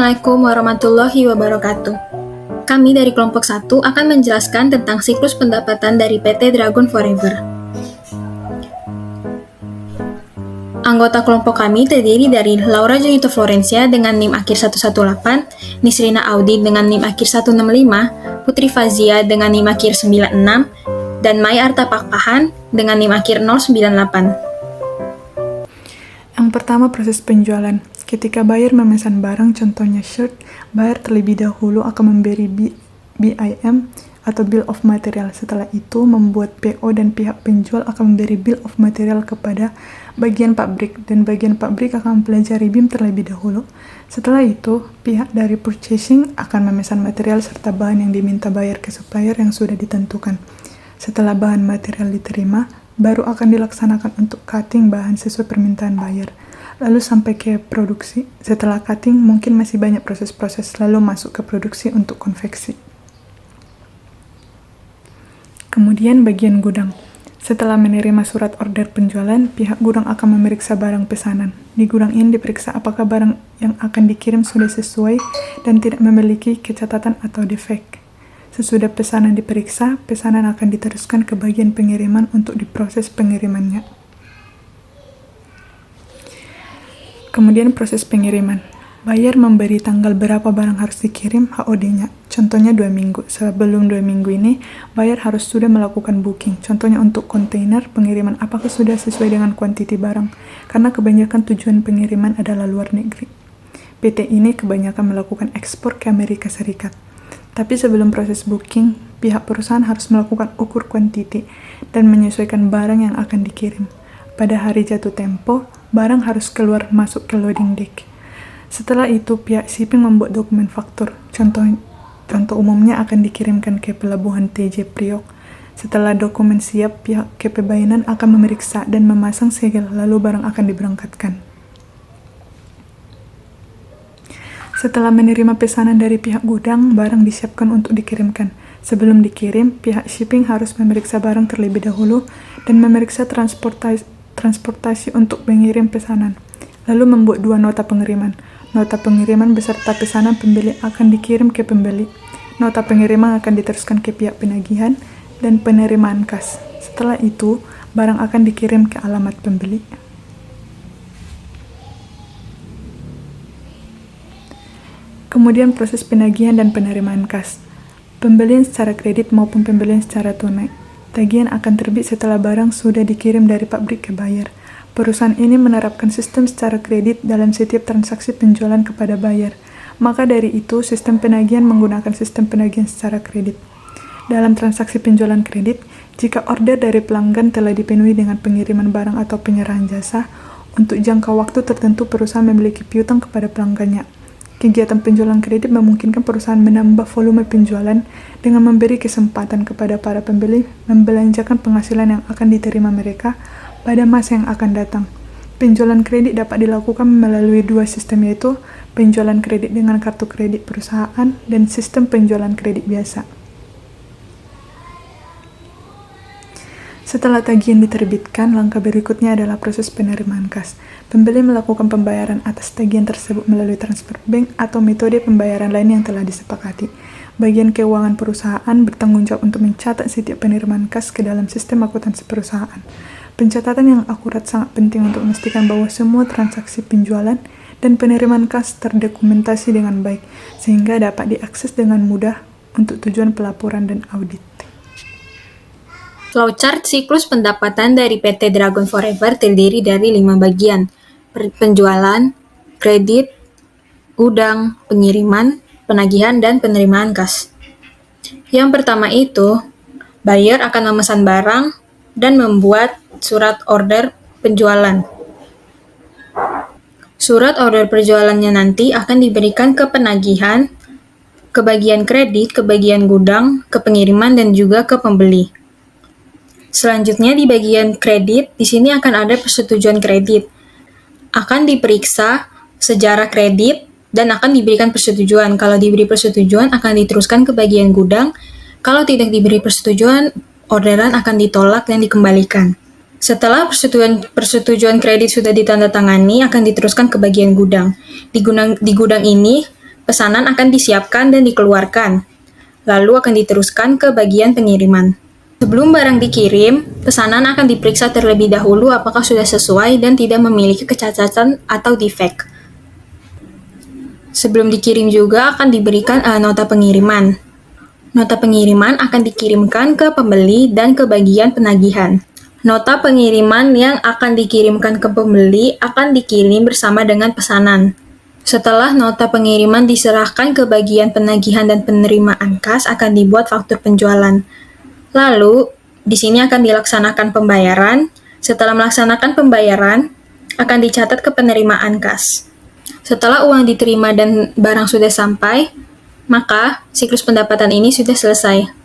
Assalamualaikum warahmatullahi wabarakatuh. Kami dari kelompok 1 akan menjelaskan tentang siklus pendapatan dari PT Dragon Forever. Anggota kelompok kami terdiri dari Laura Junito Florencia dengan NIM akhir 118, Nisrina Audi dengan NIM akhir 165, Putri Fazia dengan NIM akhir 96, dan Mai Arta Pakpahan dengan NIM akhir 098. Yang pertama, proses penjualan. Ketika buyer memesan barang, contohnya shirt, buyer terlebih dahulu akan memberi BIM atau Bill of Material. Setelah itu, membuat PO dan pihak penjual akan memberi Bill of Material kepada bagian pabrik, dan bagian pabrik akan mempelajari BIM terlebih dahulu. Setelah itu, pihak dari purchasing akan memesan material serta bahan yang diminta buyer ke supplier yang sudah ditentukan. Setelah bahan material diterima, baru akan dilaksanakan untuk cutting bahan sesuai permintaan buyer. Lalu sampai ke produksi. Setelah cutting, mungkin masih banyak proses-proses, lalu masuk ke produksi untuk konveksi. Kemudian bagian gudang. Setelah menerima surat order penjualan, pihak gudang akan memeriksa barang pesanan. Di gudang ini diperiksa apakah barang yang akan dikirim sudah sesuai dan tidak memiliki kecacatan atau defek. Sesudah pesanan diperiksa, pesanan akan diteruskan ke bagian pengiriman untuk diproses pengirimannya. Kemudian proses pengiriman. Buyer memberi tanggal berapa barang harus dikirim, HOD-nya. Contohnya 2 minggu. Sebelum 2 minggu ini, buyer harus sudah melakukan booking. Contohnya untuk kontainer, pengiriman apakah sudah sesuai dengan kuantiti barang. Karena kebanyakan tujuan pengiriman adalah luar negeri. PT ini kebanyakan melakukan ekspor ke Amerika Serikat. Tapi sebelum proses booking, pihak perusahaan harus melakukan ukur kuantiti dan menyesuaikan barang yang akan dikirim. Pada hari jatuh tempo, barang harus keluar masuk ke loading deck. Setelah itu, pihak shipping membuat dokumen faktur. Contoh umumnya akan dikirimkan ke pelabuhan TJ Priok. Setelah dokumen siap, pihak kepebayanan akan memeriksa dan memasang segel, lalu barang akan diberangkatkan. Setelah menerima pesanan dari pihak gudang, barang disiapkan untuk dikirimkan. Sebelum dikirim, pihak shipping harus memeriksa barang terlebih dahulu dan memeriksa transportasi untuk mengirim pesanan. Lalu membuat 2 nota pengiriman. Nota pengiriman beserta pesanan pembeli akan dikirim ke pembeli. Nota pengiriman akan diteruskan ke pihak penagihan dan penerimaan kas. Setelah itu, barang akan dikirim ke alamat pembeli. Kemudian proses penagihan dan penerimaan kas. Pembelian secara kredit maupun pembelian secara tunai. Tagihan akan terbit setelah barang sudah dikirim dari pabrik ke buyer. Perusahaan ini menerapkan sistem secara kredit dalam setiap transaksi penjualan kepada buyer. Maka dari itu, sistem penagihan menggunakan sistem penagihan secara kredit. Dalam transaksi penjualan kredit, jika order dari pelanggan telah dipenuhi dengan pengiriman barang atau penyerahan jasa, untuk jangka waktu tertentu perusahaan memiliki piutang kepada pelanggannya. Kegiatan penjualan kredit memungkinkan perusahaan menambah volume penjualan dengan memberi kesempatan kepada para pembeli membelanjakan penghasilan yang akan diterima mereka pada masa yang akan datang. Penjualan kredit dapat dilakukan melalui 2 sistem, yaitu penjualan kredit dengan kartu kredit perusahaan dan sistem penjualan kredit biasa. Setelah tagihan diterbitkan, langkah berikutnya adalah proses penerimaan kas. Pembeli melakukan pembayaran atas tagihan tersebut melalui transfer bank atau metode pembayaran lain yang telah disepakati. Bagian keuangan perusahaan bertanggung jawab untuk mencatat setiap penerimaan kas ke dalam sistem akuntansi perusahaan. Pencatatan yang akurat sangat penting untuk memastikan bahwa semua transaksi penjualan dan penerimaan kas terdokumentasi dengan baik, sehingga dapat diakses dengan mudah untuk tujuan pelaporan dan audit. Flowchart siklus pendapatan dari PT Dragon Forever terdiri dari 5 bagian: penjualan, kredit, gudang, pengiriman, penagihan, dan penerimaan kas. Yang pertama itu, buyer akan memesan barang dan membuat surat order penjualan. Surat order penjualannya nanti akan diberikan ke penagihan, ke bagian kredit, ke bagian gudang, ke pengiriman, dan juga ke pembeli. Selanjutnya di bagian kredit, di sini akan ada persetujuan kredit. Akan diperiksa sejarah kredit dan akan diberikan persetujuan. Kalau diberi persetujuan akan diteruskan ke bagian gudang. Kalau tidak diberi persetujuan, orderan akan ditolak dan dikembalikan. Setelah persetujuan kredit sudah ditandatangani, akan diteruskan ke bagian gudang. Di gudang ini, pesanan akan disiapkan dan dikeluarkan, lalu akan diteruskan ke bagian pengiriman. Sebelum barang dikirim, pesanan akan diperiksa terlebih dahulu apakah sudah sesuai dan tidak memiliki kecacatan atau defek. Sebelum dikirim juga akan diberikan nota pengiriman. Nota pengiriman akan dikirimkan ke pembeli dan ke bagian penagihan. Nota pengiriman yang akan dikirimkan ke pembeli akan dikirim bersama dengan pesanan. Setelah nota pengiriman diserahkan ke bagian penagihan dan penerimaan kas, akan dibuat faktur penjualan. Lalu, di sini akan dilaksanakan pembayaran. Setelah melaksanakan pembayaran, akan dicatat ke penerimaan kas. Setelah uang diterima dan barang sudah sampai, maka siklus pendapatan ini sudah selesai.